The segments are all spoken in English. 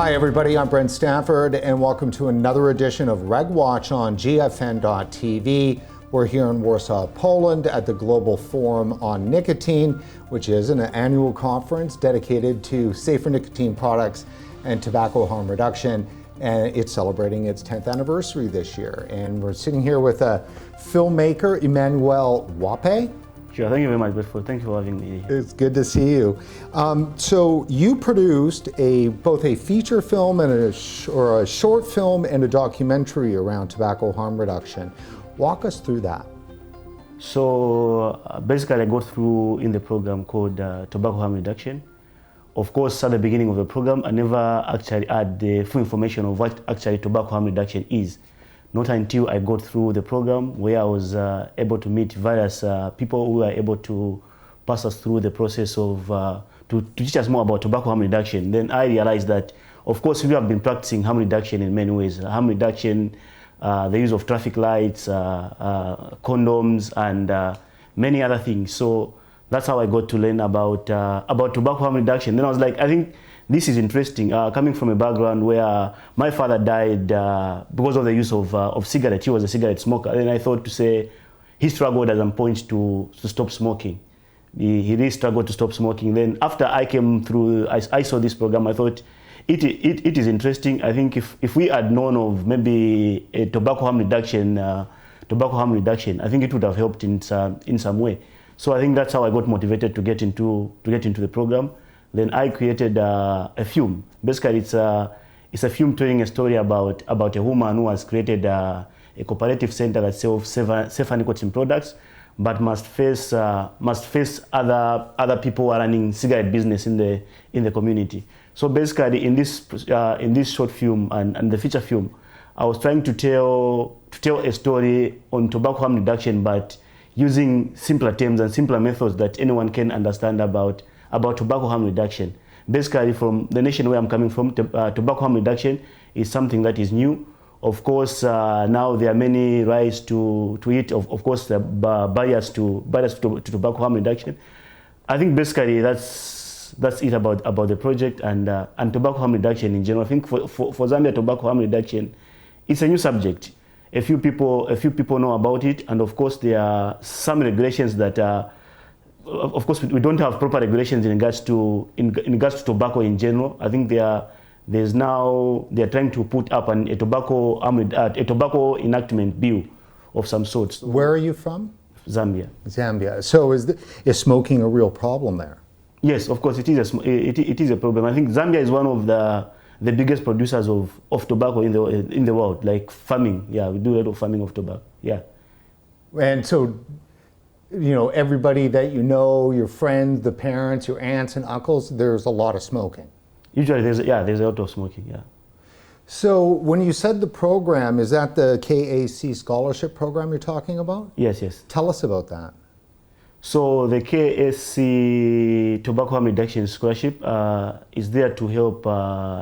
Hi everybody, I'm Brent Stafford and welcome to another edition of RegWatch on GFN.TV. We're here in Warsaw, Poland at the Global Forum on Nicotine, which is an annual conference dedicated to safer nicotine products and tobacco harm reduction. And it's celebrating its 10th anniversary this year. And we're sitting here with a filmmaker, Emmanuel Mwape. Sure, thank you very much, Brent. Thank you for having me. It's good to see you. So you produced both a feature film and a short film and a documentary around tobacco harm reduction. Walk us through that. So basically I go through in the program called Tobacco Harm Reduction. Of course, at the beginning of the program, I never actually had the full information of what actually tobacco harm reduction is. Not until I got through the program where I was able to meet various people who were able to pass us through the process of, to teach us more about tobacco harm reduction. Then I realized that, of course, we have been practicing harm reduction in many ways. Harm reduction, the use of traffic lights, condoms, and many other things. So that's how I got to learn about tobacco harm reduction. Then I was like, I think this is interesting, coming from a background where my father died because of the use of cigarettes. He was a cigarette smoker. Then I thought to say, he struggled at some point to stop smoking. He really struggled to stop smoking. Then after I came through, I saw this program, I thought, it is interesting. I think if we had known of maybe a tobacco harm reduction, I think it would have helped in some way. So I think that's how I got motivated to get into the program. Then I created a film. Basically, it's a film telling a story about a woman who has created a cooperative center that sells safer nicotine products, but must face other people who are running cigarette business in the community. So basically, in this short film and the feature film, I was trying to tell a story on tobacco harm reduction, but using simpler terms and simpler methods that anyone can understand about tobacco harm reduction. Basically, from the nation where I'm coming from, tobacco harm reduction is something that is new. Of course, now there are many rise to it. Of course, the barriers to tobacco harm reduction. I think basically that's it about the project and tobacco harm reduction in general. I think for Zambia, tobacco harm reduction, it's a new subject. A few people know about it, and of course there are some regulations that are. Of course, we don't have proper regulations in regards to tobacco in general. I think they're trying to put up a tobacco enactment bill of some sort. Where are you from? Zambia. Zambia. So is smoking a real problem there? Yes, of course, it is a problem. I think Zambia is one of the biggest producers of tobacco in the world, like farming. Yeah, we do a lot of farming of tobacco. Yeah. And so, you know, everybody that you know, your friends, the parents, your aunts and uncles, there's a lot of smoking. Usually there's a lot of smoking, yeah. So when you said the program, is that the KAC scholarship program you're talking about? Yes, yes. Tell us about that. So the KAC Tobacco Harm Reduction Scholarship is there to help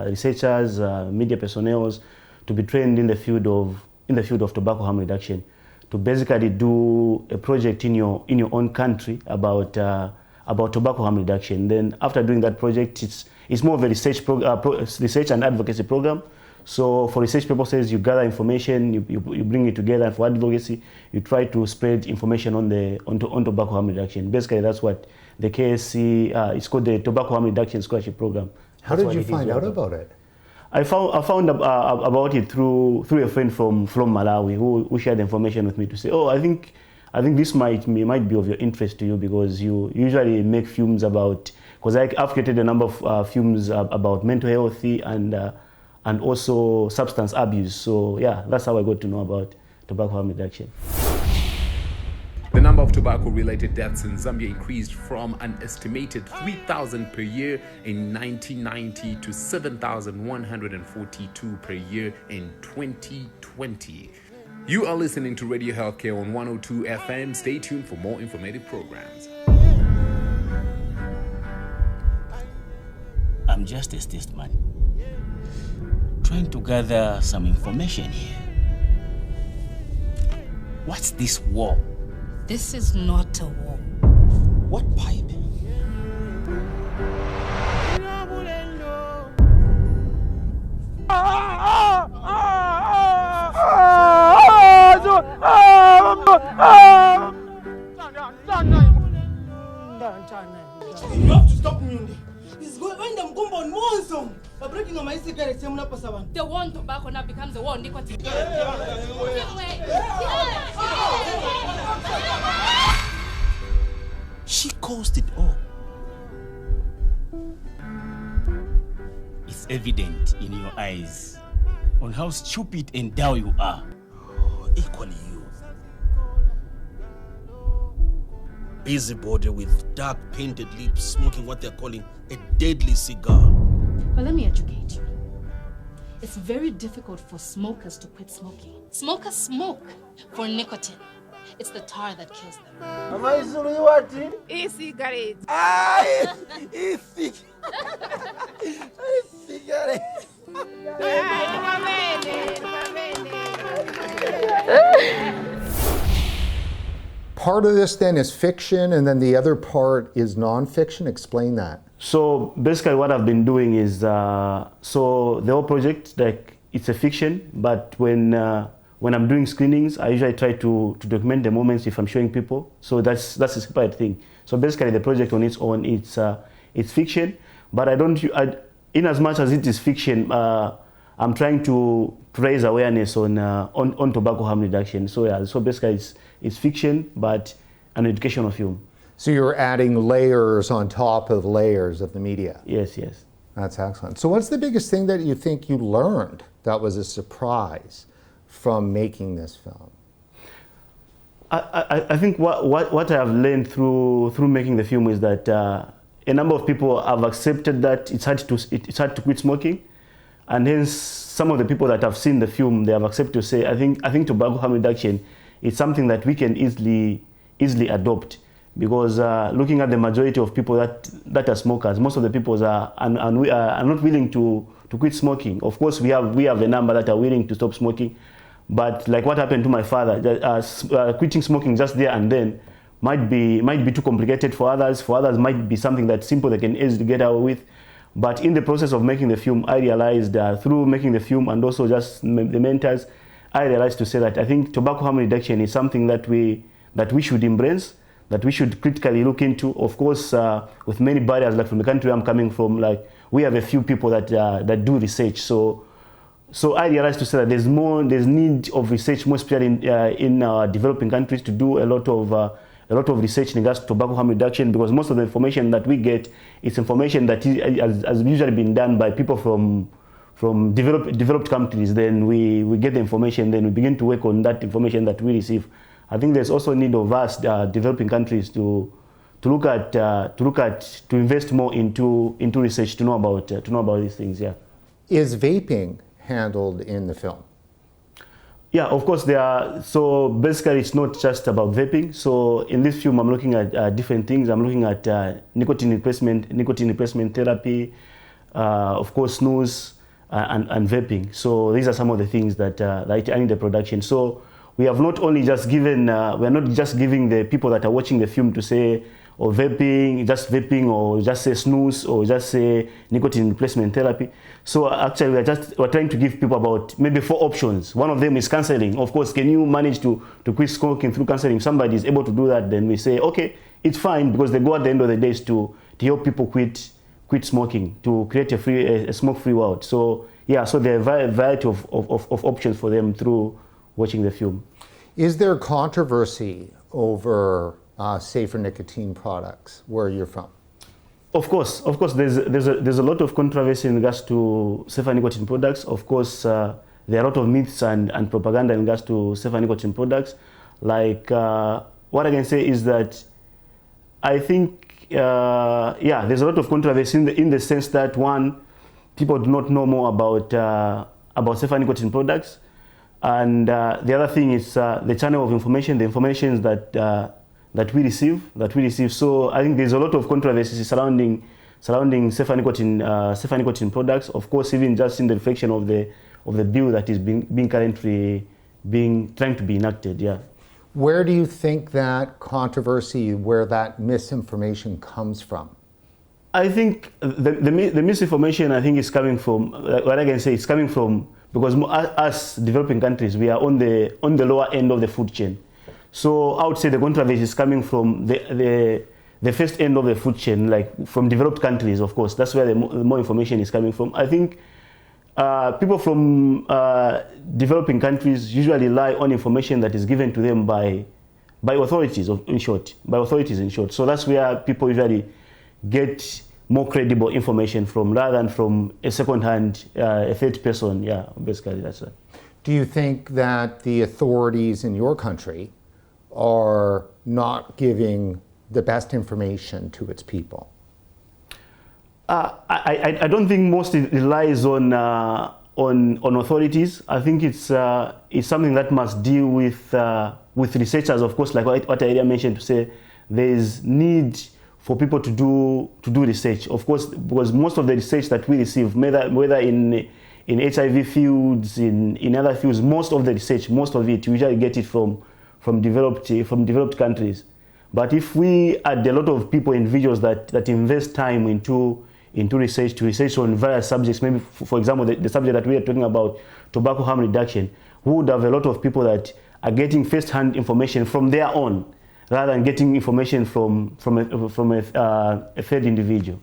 researchers, media personnel to be trained in the field of tobacco harm reduction, to basically do a project in your own country about tobacco harm reduction. Then after doing that project, it's more of a research and advocacy program. So for research purposes, you gather information, you bring it together, and for advocacy, you try to spread information on tobacco harm reduction. Basically, that's what the KSC, it's called the Tobacco Harm Reduction Scholarship Program. How did you find out about it? I found about it through a friend from Malawi who shared the information with me to say, oh, I think this might be of your interest to you, because you usually make films about, because I've created a number of films about mental health and also substance abuse. So yeah, that's how I got to know about tobacco harm reduction. The number of tobacco-related deaths in Zambia increased from an estimated 3,000 per year in 1990 to 7,142 per year in 2020. You are listening to Radio Healthcare on 102 FM. Stay tuned for more informative programs. I'm just a statesman, trying to gather some information here. What's this war? This is not a war. What pipe? The war on tobacco now becomes the war on nicotine. She caused it all. It's evident in your eyes on how stupid and dull you are. Equally you. Busybody with dark painted lips smoking what they're calling a deadly cigar. But let me educate you. It's very difficult for smokers to quit smoking. Smokers smoke for nicotine. It's the tar that kills them. E-cigarette. Part of this then is fiction, and then the other part is nonfiction. Explain that. So basically what I've been doing is, so the whole project, like, it's a fiction, but when I'm doing screenings, I usually try to document the moments if I'm showing people. So that's a separate thing. So basically the project on its own, it's fiction, but in as much as it is fiction, I'm trying to raise awareness on tobacco harm reduction. So yeah, so basically it's fiction, but an educational film. So you're adding layers on top of layers of the media. Yes, yes. That's excellent. So what's the biggest thing that you think you learned that was a surprise from making this film? I think what I have learned through making the film is that a number of people have accepted that it's hard to quit smoking, and hence some of the people that have seen the film, they have accepted to say, I think tobacco harm reduction is something that we can easily adopt. Because looking at the majority of people that are smokers, most of the people are not willing to quit smoking. Of course, we have a number that are willing to stop smoking, but like what happened to my father, quitting smoking just there and then might be too complicated for others. For others, might be something that's simple they can easily get away with. But in the process of making the film, I realized through making the film and also just the mentors, I realized to say that I think tobacco harm reduction is something that we should embrace, that we should critically look into. Of course, with many barriers, like from the country I'm coming from, like we have a few people that do research. So I realized to say that there's need of research, more especially in developing countries, to do a lot of research in regards to tobacco harm reduction, because most of the information that we get is information that has usually been done by people from developed countries. Then we get the information, then we begin to work on that information that we receive. I think there's also a need of us developing countries to invest more into research to know about these things. Yeah. Is vaping handled in the film? Yeah, of course there are. So basically, it's not just about vaping. So in this film, I'm looking at different things. I'm looking at nicotine replacement therapy, of course, snus, and vaping. So these are some of the things that are in the production. So we have not only just given, we're not just giving the people that are watching the film to say, or vaping, or just say snus, or just say nicotine replacement therapy. So actually we're trying to give people about maybe 4 options. One of them is counseling. Of course, can you manage to quit smoking through counseling? If somebody is able to do that, then we say, okay, it's fine, because the goal at the end of the day is to help people quit smoking, to create a smoke-free world. So yeah, so there are a variety of options for them through watching the film. Is there controversy over safer nicotine products where you're from? Of course, there's a lot of controversy in regards to safer nicotine products. Of course, there are a lot of myths and propaganda in regards to safer nicotine products. Like what I can say is that I think there's a lot of controversy in the sense that, one, people do not know more about safer nicotine products. And the other thing is the channel of information, the information that we receive. So I think there's a lot of controversy surrounding safer nicotine products. Of course, even just in the reflection of the bill that is trying to be enacted. Yeah. Where do you think that controversy, where that misinformation comes from? I think the misinformation, I think, is coming from, what I can say, it's coming from, because us developing countries, we are on the lower end of the food chain. So I would say the controversy is coming from the first end of the food chain, like from developed countries. Of course, that's where the more information is coming from. I think people from developing countries usually rely on information that is given to them by authorities, in short. So that's where people usually get more credible information from, rather than from a second-hand, a third person. Yeah, basically that's it. Do you think that the authorities in your country are not giving the best information to its people? I don't think most relies on authorities. I think it's something that must deal with researchers, of course, like what I mentioned, to say there is need for people to do research, of course, because most of the research that we receive, whether in HIV fields, in other fields, most of the research, most of it, we usually get it from developed countries. But if we add a lot of people, individuals that invest time into research on various subjects, maybe for example the subject that we are talking about, tobacco harm reduction, we would have a lot of people that are getting first-hand information from their own, rather than getting information from a third individual.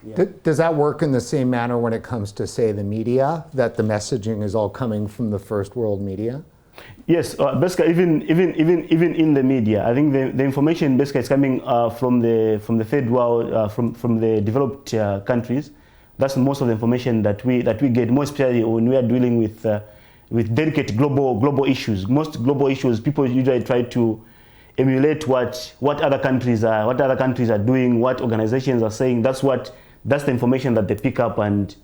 Yeah. Does that work in the same manner when it comes to, say, the media, that the messaging is all coming from the first world media? Yes, basically even in the media, I think the information basically is coming from the third world, from the developed countries. That's most of the information that we get, more especially when we are dealing with delicate global issues. Most global issues, people usually try to emulate what other countries are doing, what organizations are saying. That's the information that they pick up and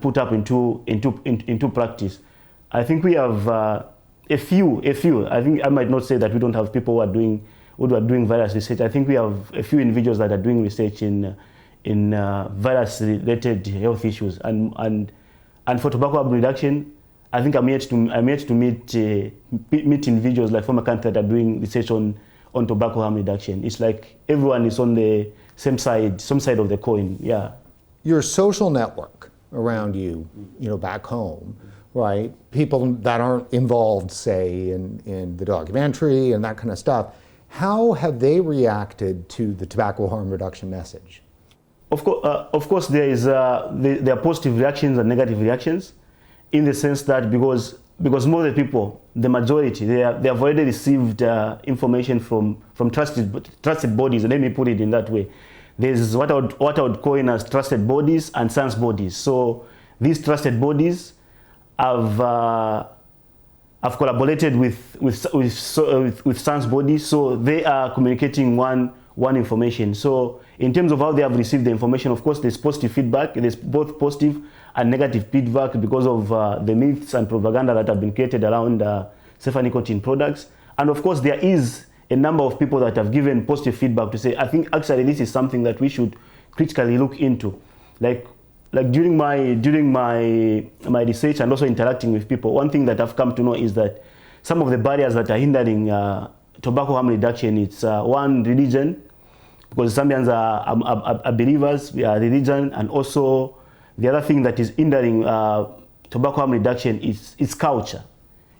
put up into practice. I think we have a few. I think I might not say that we don't have people who are doing various research. I think we have a few individuals that are doing research in various related health issues. And for tobacco harm reduction, I think I'm yet to meet individuals like from a country that are doing research on tobacco harm reduction. It's like everyone is on the same side of the coin. Yeah. Your social network around you, back home, right? People that aren't involved, say, in the documentary and that kind of stuff, how have they reacted to the tobacco harm reduction message? Of course, there are positive reactions and negative reactions, in the sense that because most of the people, the majority, they have already received information from trusted bodies. Let me put it in that way. There's what I would call in as trusted bodies and sans bodies. So these trusted bodies have collaborated with sans bodies, so they are communicating one information. So in terms of how they have received the information, of course, there's positive feedback. There's both positive and negative feedback because of the myths and propaganda that have been created around safer nicotine products. And of course, there is a number of people that have given positive feedback to say, I think actually this is something that we should critically look into. Like during my research and also interacting with people, one thing that I've come to know is that some of the barriers that are hindering tobacco harm reduction, it's one, religion, because Zambians are believers, we are religion, and also the other thing that is hindering tobacco harm reduction is culture.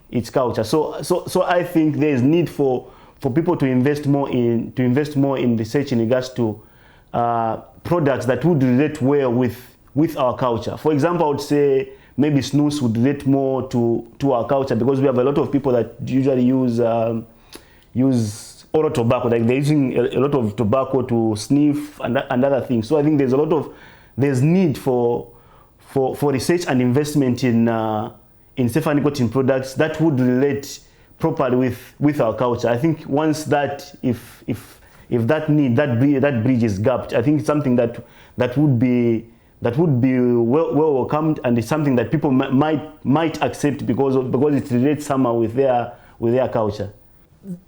It's culture. So I think there is need for people to invest more in research in regards to products that would relate well with our culture. For example, I would say maybe snus would relate more to our culture, because we have a lot of people that usually use oral tobacco, like they're using a lot of tobacco to sniff and other things. So I think there's need for research and investment in safer nicotine products that would relate properly with our culture. I think once that, if that bridge is gapped, I think it's something that would be well welcomed, and it's something that people might accept because it relates somehow with their culture.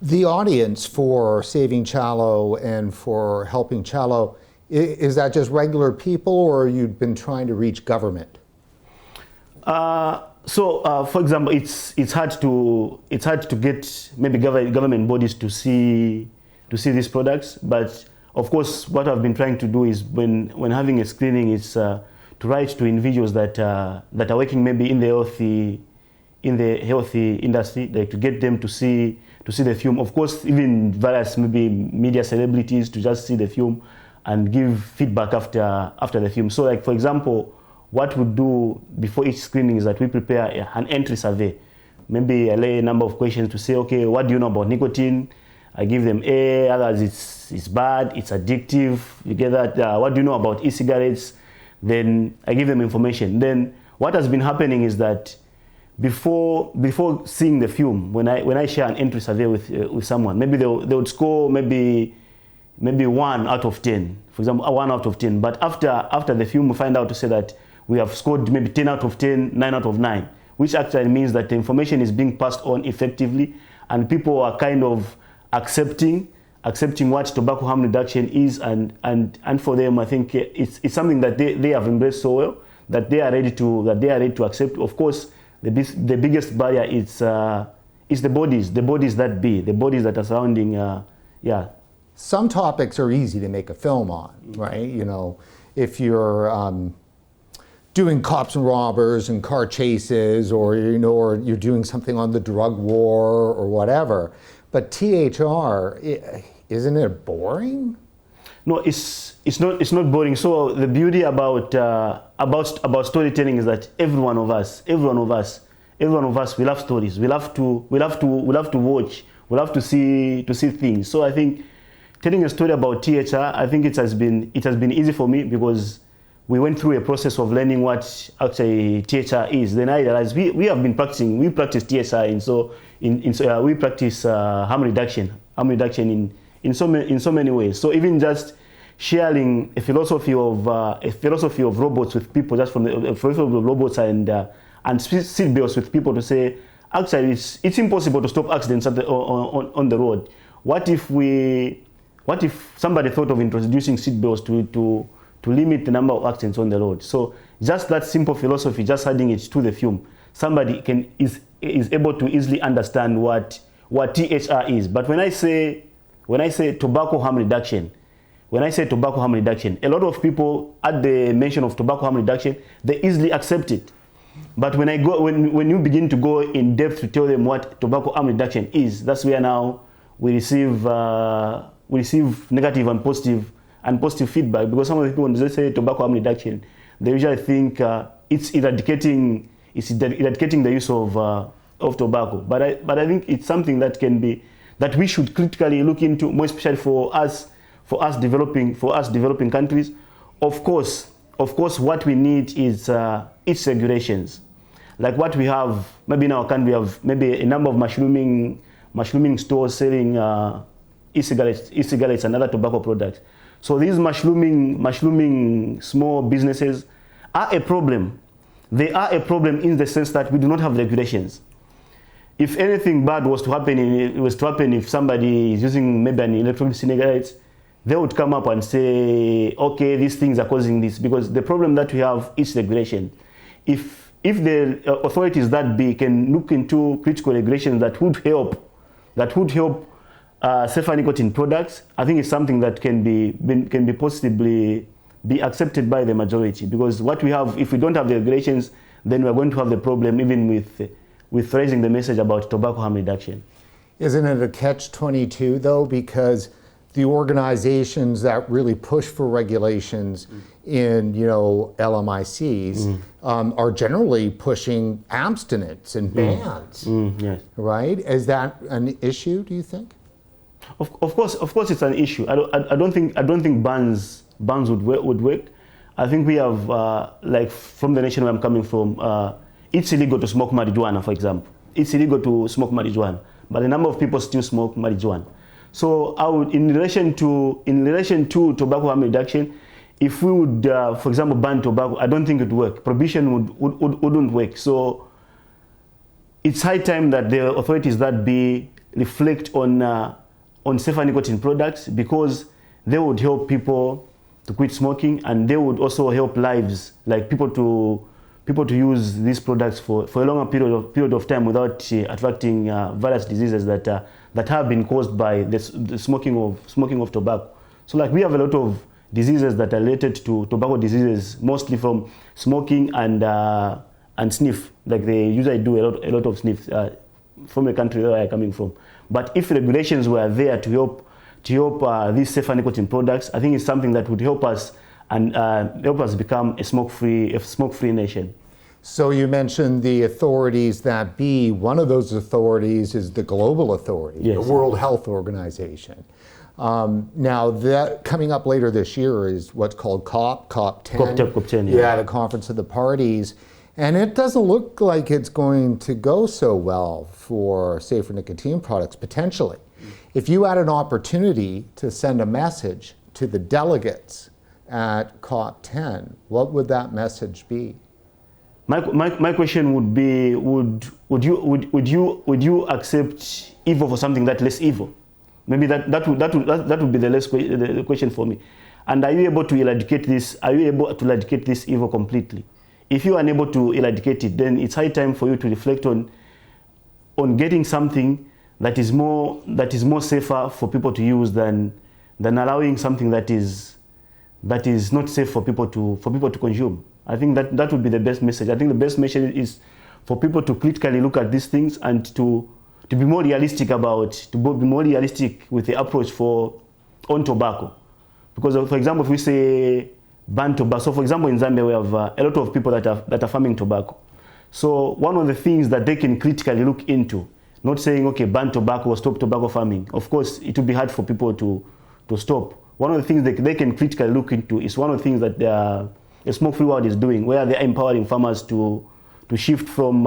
The audience for saving CHALO and for helping CHALO, is that just regular people, or you've been trying to reach government? For example, it's hard to get maybe government bodies to see these products, but of course, what I've been trying to do is when having a screening is to write to individuals that are working maybe in the healthy industry, like to get them to see the film. Of course, even various maybe media celebrities to just see the film and give feedback after the film. So, like for example, what we do before each screening is that we prepare an entry survey. Maybe I lay a number of questions to say, okay, what do you know about nicotine? I give them A, others it's bad, it's addictive. You get that? What do you know about e-cigarettes? Then I give them information. Then what has been happening is that before seeing the film, when I share an entry survey with someone, maybe they would score maybe 1 out of 10, for example, 1 out of 10. But after the film, we find out to say that we have scored maybe 10 out of 10, 9 out of 9, which actually means that the information is being passed on effectively, and people are kind of accepting what tobacco harm reduction is, and for them, I think it's something that they have embraced so well that they are ready to accept. Of course, the biggest barrier is the bodies that are surrounding. Some topics are easy to make a film on, right? You know, if you're doing cops and robbers and car chases, or or you're doing something on the drug war or whatever. But THR, isn't it boring? No, it's not boring. So the beauty about storytelling is that every one of us, we love stories. We love to watch. We love to see things. So I think telling a story about THR, I think it has been easy for me because we went through a process of learning what actually THR is. Then I realized we have been practicing. We practice THR, we practice harm reduction in so many ways. So even just sharing a philosophy of robots with people, just from the philosophy of robots and seat belts with people to say, actually it's impossible to stop accidents on the road. What if somebody thought of introducing seat belts to limit the number of accidents on the road? So just that simple philosophy, just adding it to the film, somebody is able to easily understand what THR is. But when I say tobacco harm reduction, a lot of people at the mention of tobacco harm reduction, they easily accept it. But when you begin to go in depth to tell them what tobacco harm reduction is, that's where now we receive negative and positive feedback, because some of the people, when they say tobacco harm reduction, they usually think it's eradicating the use of tobacco. But I think it's something that we should critically look into, more especially for us developing countries. Of course, what we need is its regulations. Like what we have, maybe in our country, we have maybe a number of mushrooming stores selling e-cigarettes and other tobacco products. So these mushrooming small businesses are a problem. They are a problem in the sense that we do not have regulations. If anything bad was to happen, if somebody is using maybe an electronic cigarette, they would come up and say, okay, these things are causing this, because the problem that we have is regulation. If the authorities that big can look into critical regulations that would help safer nicotine products, I think it's something that can be possibly be accepted by the majority. Because what we have, if we don't have the regulations, then we're going to have the problem even with raising the message about tobacco harm reduction. Isn't it a catch-22 though? Because the organizations that really push for regulations in LMICs are generally pushing abstinence and bans. Yes. Right? Is that an issue, do you think? Of course, it's an issue. I don't think bans would work. I think we have like from the nation where I'm coming from, it's illegal to smoke marijuana, for example. It's illegal to smoke marijuana, but a number of people still smoke marijuana. So I would, in relation to tobacco harm reduction, if we would, for example, ban tobacco, I don't think it would work. Prohibition wouldn't work. So it's high time that the authorities that be reflect on safer nicotine products, because they would help people to quit smoking, and they would also help lives, like people to use these products for a longer period of time without attracting various diseases that have been caused by the smoking of tobacco. So like we have a lot of diseases that are related to tobacco diseases, mostly from smoking and sniff. Like they usually do a lot of sniff from the country where I'm coming from. But if regulations were there to help these safer nicotine products, I think it's something that would help us and help us become a smoke-free nation. So you mentioned the authorities that be. One of those authorities is the global authority, Yes. the World Health Organization. Now, that coming up later this year is what's called COP10. COP10, yeah. Yeah, the Conference of the Parties. And it doesn't look like it's going to go so well for safer nicotine products, potentially. If you had an opportunity to send a message to the delegates at COP10, what would that message be? My question would be: Would you accept evil for something that's less evil? Maybe that would be the question for me. And are you able to eradicate this? Are you able to eradicate this evil completely? If you are unable to eradicate it, then it's high time for you to reflect on getting something that is more safer for people to use than allowing something that is not safe for people to consume. I think that would be the best message. I think the best message is for people to critically look at these things and to be more realistic with the approach on tobacco. Because, for example, if we say ban tobacco, so for example in Zambia we have a lot of people that are farming tobacco. So one of the things that they can critically look into, not saying okay, ban tobacco or stop tobacco farming. Of course, it will be hard for people to stop. One of the things they can critically look into is one of the things that the smoke-free world is doing, where they're empowering farmers to shift from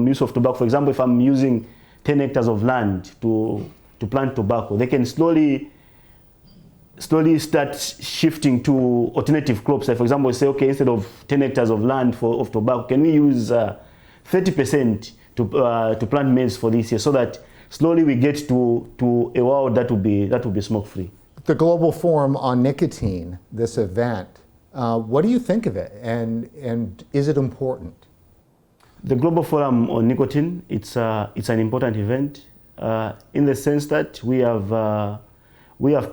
use of tobacco. For example, if I'm using 10 hectares of land to plant tobacco, they can slowly start shifting to alternative crops. Like for example, we say, okay, instead of 10 hectares of land of tobacco, can we use 30% to plant maize for this year, so that slowly we get to a world that will be smoke-free. The Global Forum on Nicotine, this event, what do you think of it, and is it important? The Global Forum on Nicotine, it's an important event in the sense that we have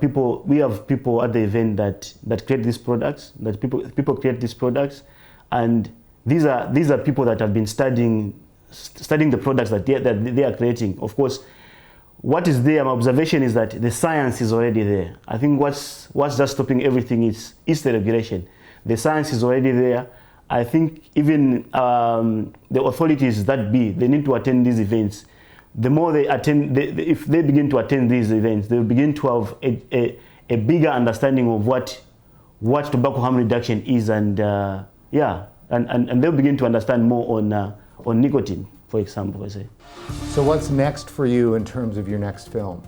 people at the event that create these products, that people create these products, and these are people that have been studying the products that they are creating. Of course, what is there, my observation is that the science is already there. I think what's just stopping everything is the regulation. The science is already there. I think even the authorities that they need to attend these events. The more they attend, if they begin to attend these events, they will begin to have a bigger understanding of what tobacco harm reduction is, and they'll begin to understand more on nicotine, for example, I say. So what's next for you in terms of your next film?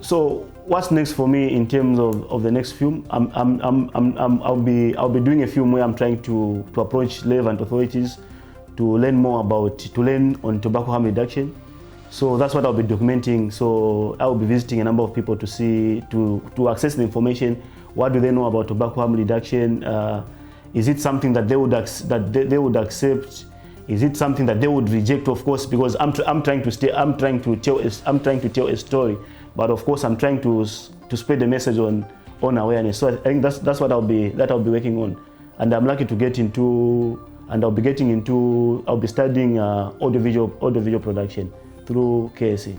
So what's next for me in terms of the next film? I'll be doing a film where I'm trying to approach relevant authorities to learn on tobacco harm reduction. So that's what I'll be documenting. So I'll be visiting a number of people to access the information. What do they know about tobacco harm reduction? Is it something that they would accept? Is it something that they would reject? Of course, because I'm trying to tell a story, but of course I'm trying to spread the message on awareness. So I think that's what I'll be working on, and I'm lucky to get into, and I'll be studying audiovisual production through KSE.